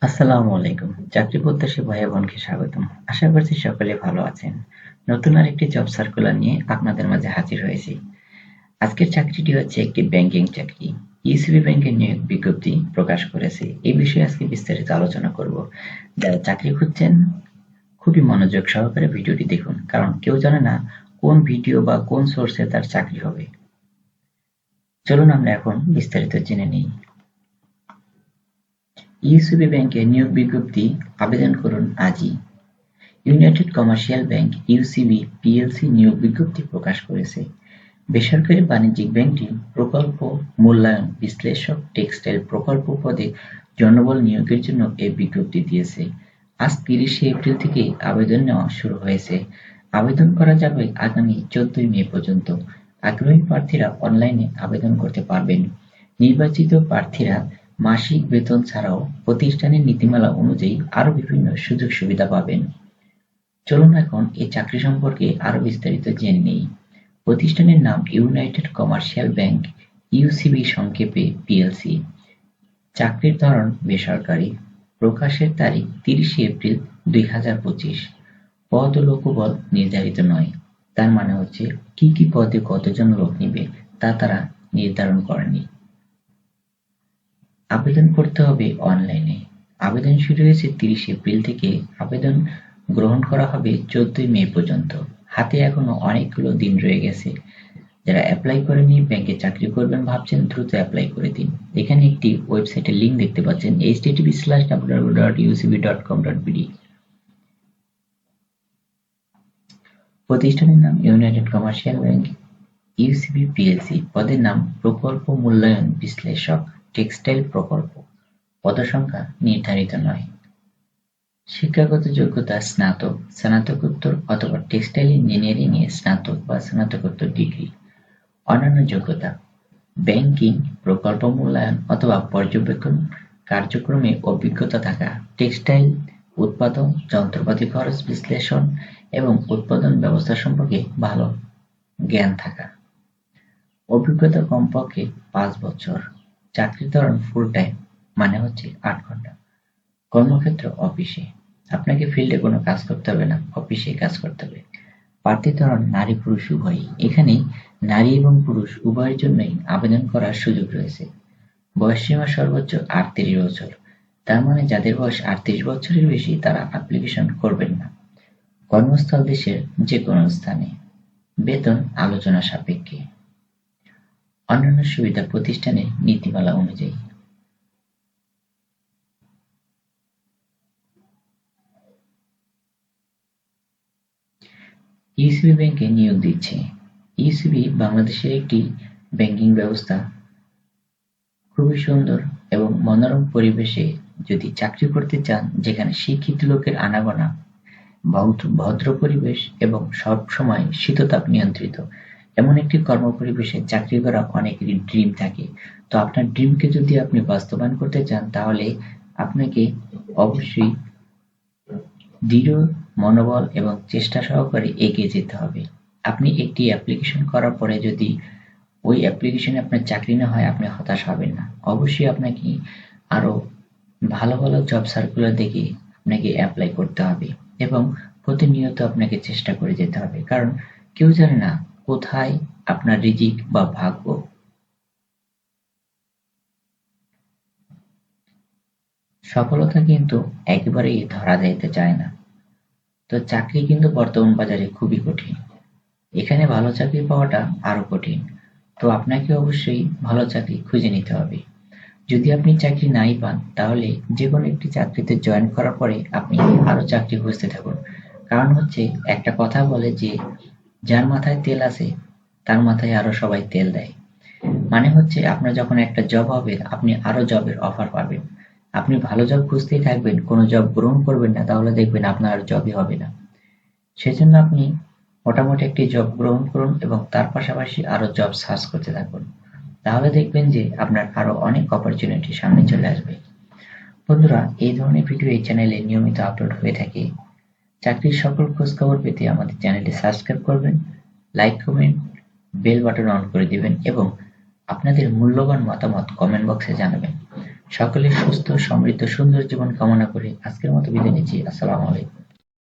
আসসালামু আলাইকুম। চাকরি প্রত্যাশী ভাই বোনকে স্বাগতম। আশা করছি সকলে ভালো আছেন। নতুন আরেকটি জব সার্কুলার নিয়ে আপনাদের মাঝে হাজির হয়েছি। আজকের চাকরিটি হচ্ছে একটি ব্যাংকিং চাকরি। ইসিবি ব্যাংকের নিয়োগ বিজ্ঞপ্তি প্রকাশ করেছে। এই বিষয়ে আজকে বিস্তারিত আলোচনা করব। যারা চাকরি খুঁজছেন খুবই মনোযোগ সহকারে ভিডিওটি দেখুন, কারণ কেউ জানে না কোন ভিডিও বা কোন সোর্সে তার চাকরি হবে। চলুন আমরা এখন বিস্তারিত জেনে নিই। ইসিবি ব্যাংকে নিয়োগ বিজ্ঞপ্তি আবেদন করুন আজই। United commercial bank UCB PLC নিয়োগ বিজ্ঞপ্তি প্রকাশ করেছে। বেসরকারি বাণিজ্যিক ব্যাংকটি প্রকল্প মূল্যায়ন বিশ্লেষক টেক্সটাইল প্রকল্প পদে জনবল নিয়োগের জন্য এই বিজ্ঞপ্তি দিয়েছে। আজ ৩০শে এপ্রিল থেকে আবেদন নেওয়া শুরু হয়েছে। আবেদন করা যাবে আগামী ১৪ই মে পর্যন্ত। আগ্রহী প্রার্থীরা অনলাইনে আবেদন করতে পারবেন। নির্বাচিত প্রার্থীরা মাসিক বেতন ছাড়াও প্রতিষ্ঠানের নীতিমালা অনুযায়ী আরও বিভিন্ন সুযোগ সুবিধা পাবেন। চলুন এখন এই চাকরি সম্পর্কে আরো বিস্তারিত জেনে নেই। প্রতিষ্ঠানের নাম ইউনাইটেড কমার্শিয়াল ব্যাংক ইউসিবি সংক্ষেপে পিএলসি। চাকরির ধরন বেসরকারি। প্রকাশের তারিখ ৩০শে এপ্রিল ২০২৫। পদ ও লোকবল নির্ধারিত নয়। তার মানে হচ্ছে কি কি পদে কতজন লোক নিবে তা তারা নির্ধারণ করেনি। আবেদন করতে হবে অনলাইনে। আবেদন শুরু হয়েছে ৩০ এপ্রিল থেকে। আবেদন গ্রহণ করা হবে ১৪ই মে পর্যন্ত। হাতে এখনো অনেকগুলো দিন রয়ে গেছে। যারা অ্যাপ্লাই করেনি, ব্যাংকে চাকরি করবেন ভাবছেন, দ্রুত অ্যাপ্লাই করে দিন। এখানে একটি ওয়েবসাইটের লিংক দেখতে পাচ্ছেন, http://www.ucb.com.bd। প্রতিষ্ঠানের নাম United commercial bank UCB PLC. পদের নাম প্রকল্প মূল্যায়ন বিশ্লেষক টেক্সটাইল প্রকল্প। পদসংখ্যা নির্ধারিত নয়। শিক্ষাগত যোগ্যতা স্নাতক, স্নাতকোত্তর অথবা টেক্সটাইল ইঞ্জিনিয়ারিং এ স্নাতক বা স্নাতকোত্তর ডিগ্রি। অন্যান্য যোগ্যতা: ব্যাংকিং, প্রকল্প মূল্যায়ন অথবা পর্যবেক্ষণ কার্যক্রমে অভিজ্ঞতা থাকা, টেক্সটাইল উৎপাদন যন্ত্রপাতি খরচ বিশ্লেষণ এবং উৎপাদন ব্যবস্থা সম্পর্কে ভালো জ্ঞান থাকা। অভিজ্ঞতা কমপক্ষে ৫ বছর। চাকরির ধরন ফুল টাইম, মানে হচ্ছে ৮ ঘন্টা। কর্মক্ষেত্র অফিসে। আপনাকে ফিল্ডে কোনো কাজ করতে হবে না, অফিসেই কাজ করতে হবে। প্রার্থীর ধরন নারী পুরুষ উভয়ই। এখানে নারী এবং পুরুষ উভয়ের জন্যই আবেদন করার সুযোগ রয়েছে। বয়সসীমা সর্বোচ্চ ৩৮ বছর। তার মানে যাদের বয়স ৩৮ বছরের বেশি তারা অ্যাপ্লিকেশন করবেন না। কর্মস্থল দেশের যে কোনো স্থানে। বেতন আলোচনা সাপেক্ষে। অন্যান্য সুবিধা প্রতিষ্ঠানের নীতিমালা অনুযায়ী। ইসিবি ব্যাংকে নিয়োগ দিচ্ছে। ইসিবি বাংলাদেশের একটি ব্যাংকিং ব্যবস্থা। খুবই সুন্দর এবং মনোরম পরিবেশে যদি চাকরি করতে চান, যেখানে শিক্ষিত লোকের আনাগোনা, ভদ্র পরিবেশ এবং সব সময় শীততাপ নিয়ন্ত্রিত, এমন একটি কর্মপরিবেশে চাকরি করা অনেকেরই ড্রিম থাকে। তো আপনার ড্রিমকে যদি আপনি বাস্তবায়ন করতে চান, তাহলে আপনাকে অবশ্যই দৃঢ় মনোবল এবং চেষ্টা সহকারে এগিয়ে যেতে হবে। আপনি একটি অ্যাপ্লিকেশন করার পরে যদি ওই অ্যাপ্লিকেশনে আপনার চাকরি না হয়, আপনি হতাশ হবেন না। অবশ্যই আপনাকে আরো ভালো ভালো জব সার্কুলার দেখে আপনাকে অ্যাপ্লাই করতে হবে এবং প্রতিনিয়ত আপনাকে চেষ্টা করে যেতে হবে, কারণ কেউ জানে না কোথায় আপনার রিজিক বা ভাগ্য। সফলতা কিন্তু একেবারেই ধরা যাইতে চায় না। তো চাকরি কিন্তু বর্তমান বাজারে খুবই কঠিন। এখানে ভালো চাকরি পাওয়াটা আরো কঠিন। তো আপনাকে অবশ্যই ভালো চাকরি খুঁজে নিতে হবে। যদি আপনি চাকরি নাই পান, তাহলে যেকোনো একটি চাকরিতে জয়েন করার পরে আপনি আরো চাকরি খুঁজতে থাকুন। কারণ হচ্ছে একটা কথা বলে যে, যার মাথায় তেল আছে তার মাথায় আরো সবাই তেল দেয়। মানে হচ্ছে আপনার যখন একটা জব হবে, আপনি আরো জবের অফার পাবেন। আপনি ভালো জব খুঁজতেই থাকবেন, কোনো জব গ্রহণ করবেন না, তাহলে দেখবেন আপনার আর জবই হবে না। সেজন্য আপনি মোটামুটি একটি জব গ্রহণ করুন এবং তার পাশাপাশি আরো জব সার্চ করতে থাকুন। তাহলে দেখবেন যে আপনার আরো অনেক অপরচুনিটি সামনে চলে আসবে। বন্ধুরা, এই ধরনের ভিডিও এই চ্যানেলে নিয়মিত আপলোড হয়ে থাকে। চাকরির সকল খোঁজখবর পেতে আমাদের চ্যানেলটি সাবস্ক্রাইব করবেন, like, comment, bell button on করে দিবেন এবং আপনাদের মূল্যবান মতামত কমেন্ট বক্সে জানাবেন। সকলের সুস্থ, সমৃদ্ধ, সুন্দর জীবন কামনা করে আজকের মতো বিদায় নিচ্ছি। আসসালামু আলাইকুম।